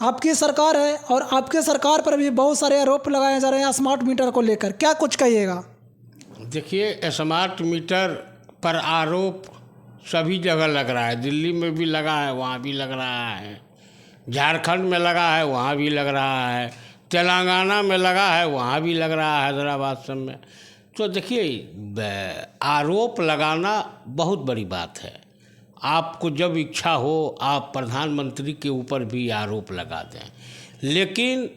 आपकी सरकार है और आपके सरकार पर भी बहुत सारे आरोप लगाए जा रहे हैं स्मार्ट मीटर को लेकर, क्या कुछ कहिएगा? देखिए, स्मार्ट मीटर पर आरोप सभी जगह लग रहा है। दिल्ली में भी लगा है, वहाँ भी लग रहा है। झारखंड में लगा है, वहाँ भी लग रहा है। तेलंगाना में लगा है, वहाँ भी लग रहा है, हैदराबाद सब में। तो देखिए, आरोप लगाना बहुत बड़ी बात है। आपको जब इच्छा हो आप प्रधानमंत्री के ऊपर भी आरोप लगा दें, लेकिन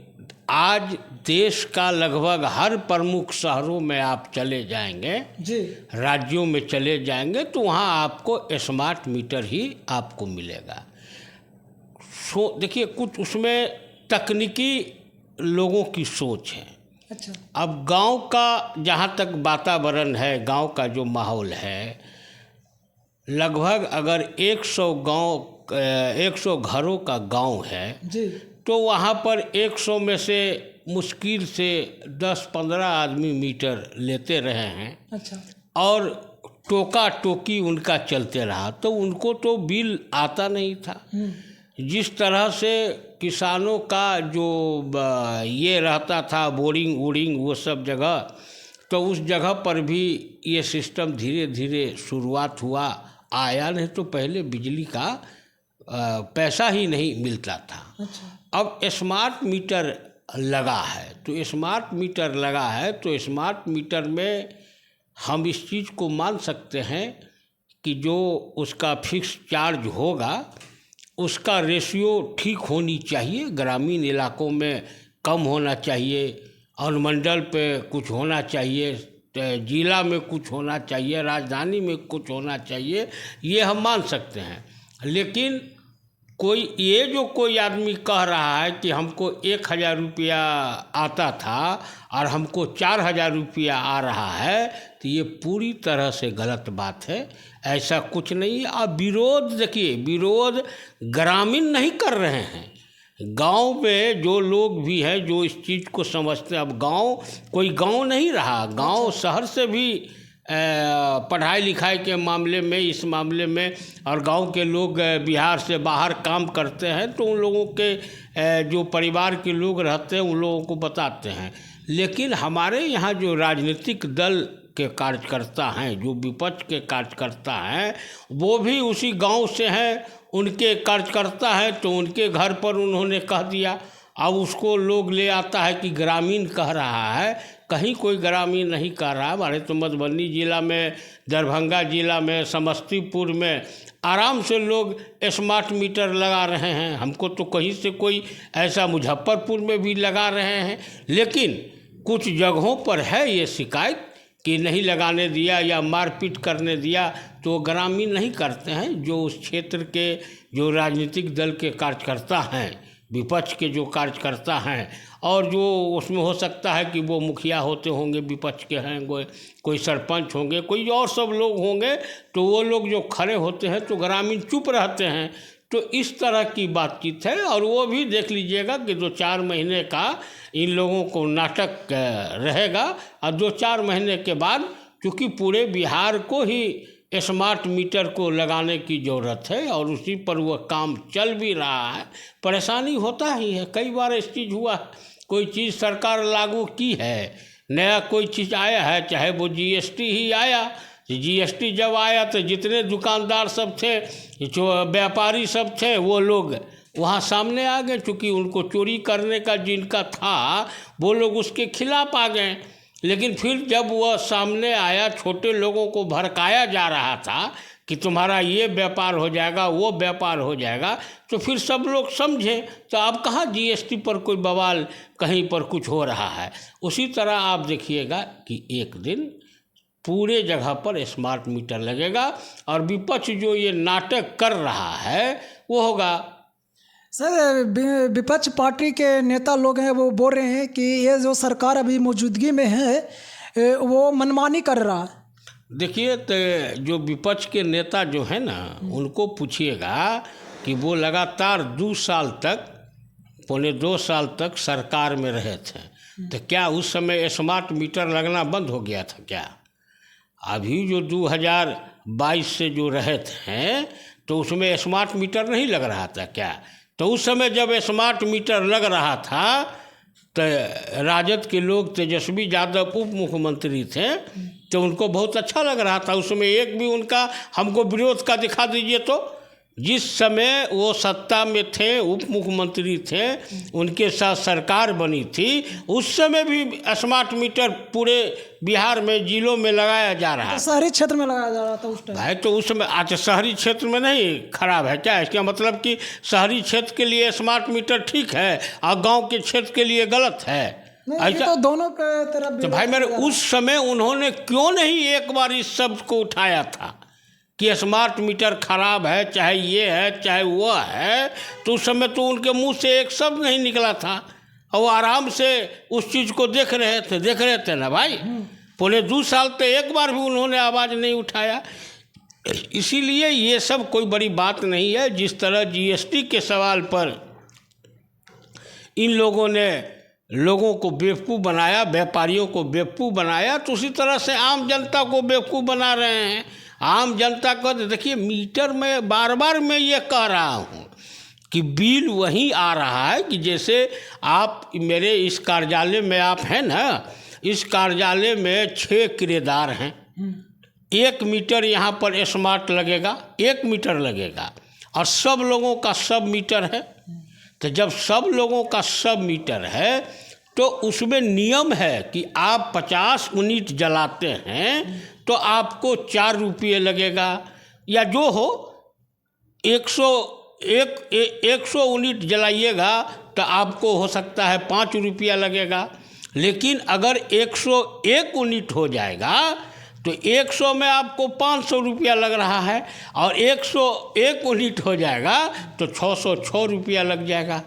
आज देश का लगभग हर प्रमुख शहरों में आप चले जाएंगे जी, राज्यों में चले जाएंगे तो वहाँ आपको स्मार्ट मीटर ही आपको मिलेगा। देखिए, कुछ उसमें तकनीकी लोगों की सोच है। अच्छा। अब गांव का जहाँ तक वातावरण है, गांव का जो माहौल है, लगभग अगर 100 घरों का गांव है जी, तो वहाँ पर 100 में से मुश्किल से 10-15 आदमी मीटर लेते रहे हैं। अच्छा। और टोका टोकी उनका चलते रहा तो उनको तो बिल आता नहीं था। जिस तरह से किसानों का जो ये रहता था बोरिंग वोरिंग वो सब जगह, तो उस जगह पर भी ये सिस्टम धीरे धीरे शुरुआत हुआ, आया। नहीं तो पहले बिजली का पैसा ही नहीं मिलता था। अच्छा। अब स्मार्ट मीटर लगा है तो स्मार्ट मीटर में हम इस चीज़ को मान सकते हैं कि जो उसका फिक्स चार्ज होगा उसका रेशियो ठीक होनी चाहिए। ग्रामीण इलाकों में कम होना चाहिए, अनुमंडल पे कुछ होना चाहिए, जिला में कुछ होना चाहिए, राजधानी में कुछ होना चाहिए, ये हम मान सकते हैं। लेकिन कोई आदमी कह रहा है कि हमको 1000 रुपया आता था और हमको 4000 रुपया आ रहा है, तो ये पूरी तरह से गलत बात है। ऐसा कुछ नहीं है। अब विरोध देखिए, विरोध ग्रामीण नहीं कर रहे हैं, गांव में जो लोग भी हैं जो इस चीज़ को समझते हैं। अब गांव कोई गांव नहीं रहा, गांव शहर से भी पढ़ाई लिखाई के मामले में, इस मामले में, और गांव के लोग बिहार से बाहर काम करते हैं तो उन लोगों के जो परिवार के लोग रहते हैं उन लोगों को बताते हैं। लेकिन हमारे यहाँ जो राजनीतिक दल के कार्यकर्ता हैं, जो विपक्ष के कार्यकर्ता हैं, वो भी उसी गांव से हैं, उनके कार्यकर्ता हैं, तो उनके घर पर उन्होंने कह दिया। अब उसको लोग ले आता है कि ग्रामीण कह रहा है, कहीं कोई ग्रामीण नहीं कह रहा। हमारे तो मधुबनी जिला में, दरभंगा जिला में, समस्तीपुर में आराम से लोग स्मार्ट मीटर लगा रहे हैं। हमको तो कहीं से कोई ऐसा, मुजफ्फरपुर में भी लगा रहे हैं। लेकिन कुछ जगहों पर है ये शिकायत कि नहीं लगाने दिया या मारपीट करने दिया, तो ग्रामीण नहीं करते हैं। जो उस क्षेत्र के जो राजनीतिक दल के कार्यकर्ता हैं, विपक्ष के जो कार्यकर्ता हैं, और जो उसमें हो सकता है कि वो मुखिया होते होंगे, विपक्ष के हैं, कोई सरपंच होंगे, कोई और सब लोग होंगे, तो वो लोग जो खड़े होते हैं तो ग्रामीण चुप रहते हैं। तो इस तरह की बातचीत है। और वो भी देख लीजिएगा कि 2-4 महीने का इन लोगों को नाटक रहेगा, और 2-4 महीने के बाद चूँकि पूरे बिहार को ही स्मार्ट मीटर को लगाने की ज़रूरत है और उसी पर वह काम चल भी रहा है। परेशानी होता ही है, कई बार इस चीज़ हुआ, कोई चीज़ सरकार लागू की है, नया कोई चीज़ आया है, चाहे वो जीएसटी ही आया। जीएसटी जब आया तो जितने दुकानदार सब थे, जो व्यापारी सब थे, वो लोग वहाँ सामने आ गए, क्योंकि उनको चोरी करने का जिनका था वो लोग उसके खिलाफ आ गए। लेकिन फिर जब वह सामने आया, छोटे लोगों को भड़काया जा रहा था कि तुम्हारा ये व्यापार हो जाएगा, वो व्यापार हो जाएगा, तो फिर सब लोग समझे। तो अब कहाँ जीएसटी पर कोई बवाल, कहीं पर कुछ हो रहा है। उसी तरह आप देखिएगा कि एक दिन पूरे जगह पर स्मार्ट मीटर लगेगा और विपक्ष जो ये नाटक कर रहा है वो होगा। सर, विपक्ष पार्टी के नेता लोग हैं वो बोल रहे हैं कि ये जो सरकार अभी मौजूदगी में है वो मनमानी कर रहा है। देखिए, तो जो विपक्ष के नेता जो है ना, उनको पूछिएगा कि वो लगातार 2 साल तक, पौने 2 साल तक सरकार में रहे थे, तो क्या उस समय स्मार्ट मीटर लगना बंद हो गया था क्या? अभी जो 2022 से जो रहे थे तो उसमें स्मार्ट मीटर नहीं लग रहा था क्या? तो उस समय जब स्मार्ट मीटर लग रहा था तो राजद के लोग, तेजस्वी यादव उप मुख्यमंत्री थे, तो उनको बहुत अच्छा लग रहा था। उस समय एक भी उनका हमको विरोध का दिखा दीजिए तो। जिस समय वो सत्ता में थे, उप मुख्यमंत्री थे, उनके साथ सरकार बनी थी, उस समय भी स्मार्ट मीटर पूरे बिहार में जिलों में लगाया जा रहा है। तो शहरी क्षेत्र में लगाया जा रहा था उस टाइम भाई तो उस समय आज शहरी क्षेत्र में नहीं खराब है क्या? इसका मतलब कि शहरी क्षेत्र के लिए स्मार्ट मीटर ठीक है और गांव के क्षेत्र के लिए गलत है? नहीं, ये तो दोनों के तरफ। तो भाई मेरे उस समय उन्होंने क्यों नहीं एक बार इस शब्द को उठाया था कि स्मार्ट मीटर खराब है, चाहे ये है चाहे वो है? तो उस समय तो उनके मुंह से एक शब्द नहीं निकला था और वो आराम से उस चीज़ को देख रहे थे ना भाई। पौने 2 साल तो एक बार भी उन्होंने आवाज़ नहीं उठाया। इसीलिए ये सब कोई बड़ी बात नहीं है। जिस तरह जीएसटी के सवाल पर इन लोगों ने लोगों को बेवकूफ़ बनाया, व्यापारियों को बेवकूफ़ बनाया, तो उसी तरह से आम जनता को बेवकूफ़ बना रहे हैं। आम जनता को देखिए, मीटर में बार बार मैं ये कह रहा हूँ कि बिल वहीं आ रहा है कि जैसे आप मेरे इस कार्यालय में आप हैं ना, इस कार्यालय में 6 किराएदार हैं। 1 मीटर यहाँ पर स्मार्ट लगेगा, 1 मीटर लगेगा और सब लोगों का सब मीटर है। तो जब सब लोगों का सब मीटर है तो उसमें नियम है कि आप 50 यूनिट जलाते हैं तो आपको 4 रुपये लगेगा, या जो हो 100 यूनिट जलाइएगा तो आपको हो सकता है 5 रुपया लगेगा। लेकिन अगर 101 यूनिट हो जाएगा तो 100 में आपको 500 रुपया लग रहा है और 101 यूनिट हो जाएगा तो 606 रुपया लग जाएगा।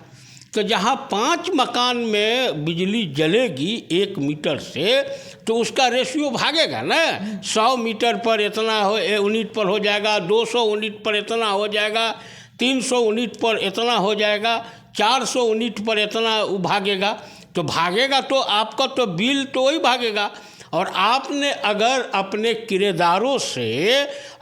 तो जहाँ 5 मकान में बिजली जलेगी 1 मीटर से तो उसका रेशियो भागेगा ना। 100 मीटर पर इतना यूनिट पर हो जाएगा, 200 यूनिट पर इतना हो जाएगा, 300 यूनिट पर इतना हो जाएगा, 400 यूनिट पर इतना भागेगा। तो भागेगा तो आपका तो बिल तो वही भागेगा। और आपने अगर अपने किराएदारों से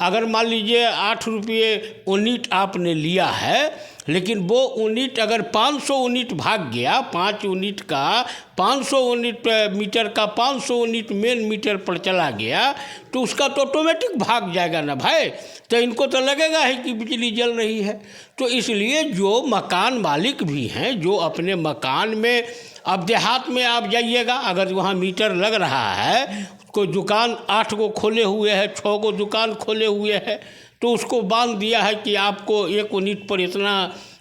अगर मान लीजिए 8 रुपये यूनिट आपने लिया है, लेकिन वो यूनिट अगर 500 यूनिट भाग गया, 5 यूनिट का 500 यूनिट मीटर का 500 यूनिट मेन मीटर पर चला गया तो उसका तो ऑटोमेटिक भाग जाएगा ना भाई। तो इनको तो लगेगा ही कि बिजली जल रही है। तो इसलिए जो मकान मालिक भी हैं, जो अपने मकान में, अब देहात में आप जाइएगा, अगर वहाँ मीटर लग रहा है, कोई दुकान 8 को खोले हुए है, 6 को दुकान खोले हुए है, तो उसको बांध दिया है कि आपको 1 यूनिट पर इतना,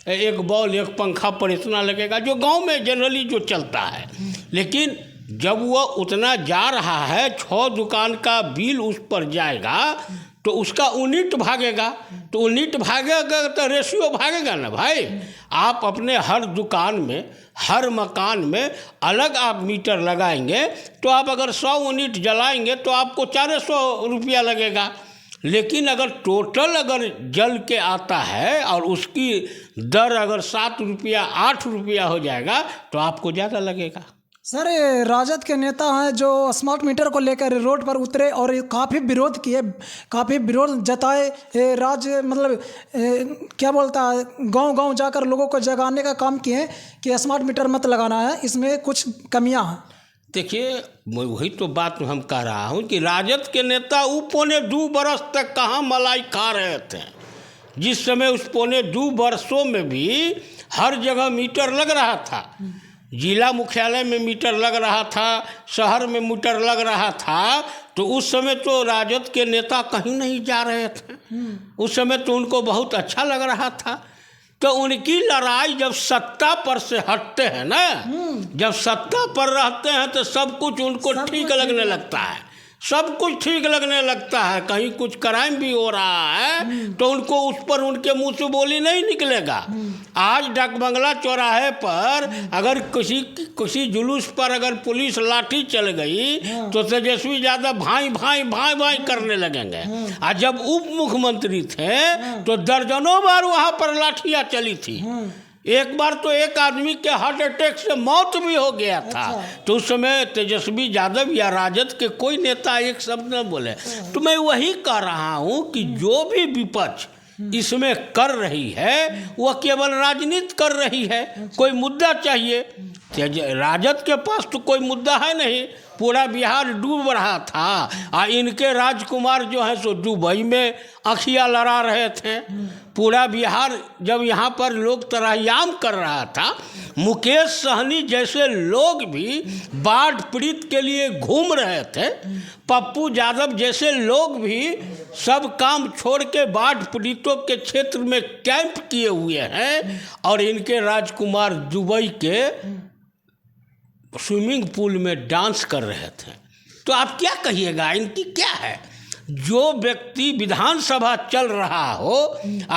1 बॉल 1 पंखा पर इतना लगेगा, जो गांव में जनरली जो चलता है। लेकिन जब वह उतना जा रहा है, 6 दुकान का बिल उस पर जाएगा तो उसका यूनिट भागेगा। तो यूनिट भागेगा तो रेशियो भागेगा ना भाई। आप अपने हर दुकान में, हर मकान में अलग आप मीटर लगाएंगे तो आप अगर 100 यूनिट जलाएंगे तो आपको 400 रुपया लगेगा। लेकिन अगर टोटल अगर जल के आता है और उसकी दर अगर 7 रुपया 8 रुपया हो जाएगा तो आपको ज़्यादा लगेगा। सर, राजद के नेता हैं जो स्मार्ट मीटर को लेकर रोड पर उतरे और काफ़ी विरोध किए, काफ़ी विरोध जताए। मतलब क्या बोलता है, गांव-गांव जाकर लोगों को जगाने का काम किए कि स्मार्ट मीटर मत लगाना है, इसमें कुछ कमियां हैं। देखिए, वही तो बात हम कह रहा हूँ कि राजद के नेता पौने 2 बरस तक कहाँ मलाई खा रहे थे। जिस समय उस पौने 2 वर्षों में भी हर जगह मीटर लग रहा था, जिला मुख्यालय में मीटर लग रहा था, शहर में मीटर लग रहा था, तो उस समय तो राजद के नेता कहीं नहीं जा रहे थे। उस समय तो उनको बहुत अच्छा लग रहा था। तो उनकी लड़ाई जब सत्ता पर से हटते हैं ना, जब सत्ता पर रहते हैं तो सब कुछ उनको ठीक लगने लगता है, सब कुछ ठीक लगने लगता है। कहीं कुछ क्राइम भी हो रहा है तो उनको उस पर उनके मुंह से बोली नहीं निकलेगा। आज डाकबंगला चौराहे पर अगर किसी जुलूस पर अगर पुलिस लाठी चल गई तो तेजस्वी यादव भाई भाई भाई भाई करने लगेंगे। आज जब उप मुख्यमंत्री थे तो दर्जनों बार वहाँ पर लाठियाँ चली थी। एक बार तो एक आदमी के हार्ट अटैक से मौत भी हो गया था। तो उस समय तेजस्वी यादव या राजद के कोई नेता एक शब्द न बोले। तो मैं वही कह रहा हूँ कि जो भी विपक्ष इसमें कर रही है वह केवल राजनीति कर रही है। कोई मुद्दा चाहिए, राजद के पास तो कोई मुद्दा है नहीं। पूरा बिहार डूब रहा था इनके राजकुमार जो है सो दुबई में अखियाँ लड़ा रहे थे। पूरा बिहार जब यहाँ पर लोग तरायाम कर रहा था, मुकेश सहनी जैसे लोग भी बाढ़ पीड़ित के लिए घूम रहे थे, पप्पू यादव जैसे लोग भी सब काम छोड़ के बाढ़ पीड़ितों के क्षेत्र में कैंप किए हुए हैं, और इनके राजकुमार दुबई के स्विमिंग पूल में डांस कर रहे थे। तो आप क्या कहिएगा, इनकी क्या है? जो व्यक्ति विधानसभा चल रहा हो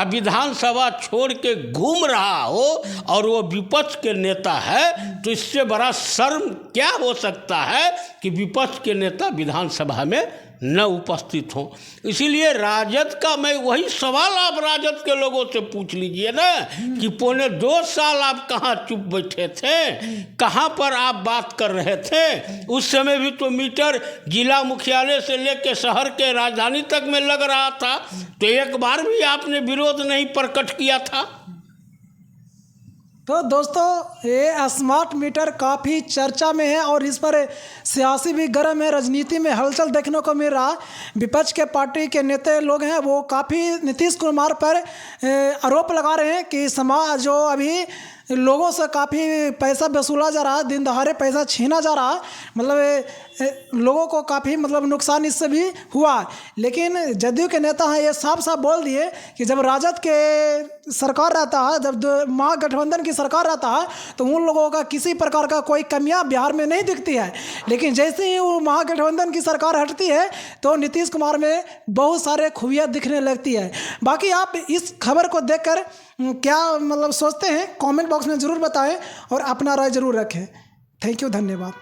विधानसभा छोड़ के घूम रहा हो और वो विपक्ष के नेता है, तो इससे बड़ा शर्म क्या हो सकता है कि विपक्ष के नेता विधानसभा में न उपस्थित हों। इसीलिए राजद का मैं वही सवाल आप राजद के लोगों से पूछ लीजिए ना कि पौने 2 साल आप कहाँ चुप बैठे थे, कहाँ पर आप बात कर रहे थे? उस समय भी तो मीटर जिला मुख्यालय से लेकर शहर के राजधानी तक में लग रहा था, तो एक बार भी आपने विरोध नहीं प्रकट किया था। तो दोस्तों, ये स्मार्ट मीटर काफ़ी चर्चा में है और इस पर सियासी भी गर्म है, राजनीति में हलचल देखने को मिल रहा। विपक्ष के पार्टी के नेता लोग हैं वो काफ़ी नीतीश कुमार पर आरोप लगा रहे हैं कि समाज जो अभी लोगों से काफ़ी पैसा वसूला जा रहा है, दिन दहाड़े पैसा छीना जा रहा है, मतलब लोगों को काफ़ी मतलब नुकसान इससे भी हुआ। लेकिन जदयू के नेता हैं ये साफ साफ बोल दिए कि जब राजद के सरकार रहता है, जब महागठबंधन की सरकार रहता है, तो उन लोगों का किसी प्रकार का कोई कमियां बिहार में नहीं दिखती है। लेकिन जैसे ही वो महागठबंधन की सरकार हटती है तो नीतीश कुमार में बहुत सारे खूबियाँ दिखने लगती है। बाकी आप इस खबर को देखकर क्या मतलब सोचते हैं, कमेंट बॉक्स में ज़रूर बताएं और अपना राय ज़रूर रखें। थैंक यू, धन्यवाद।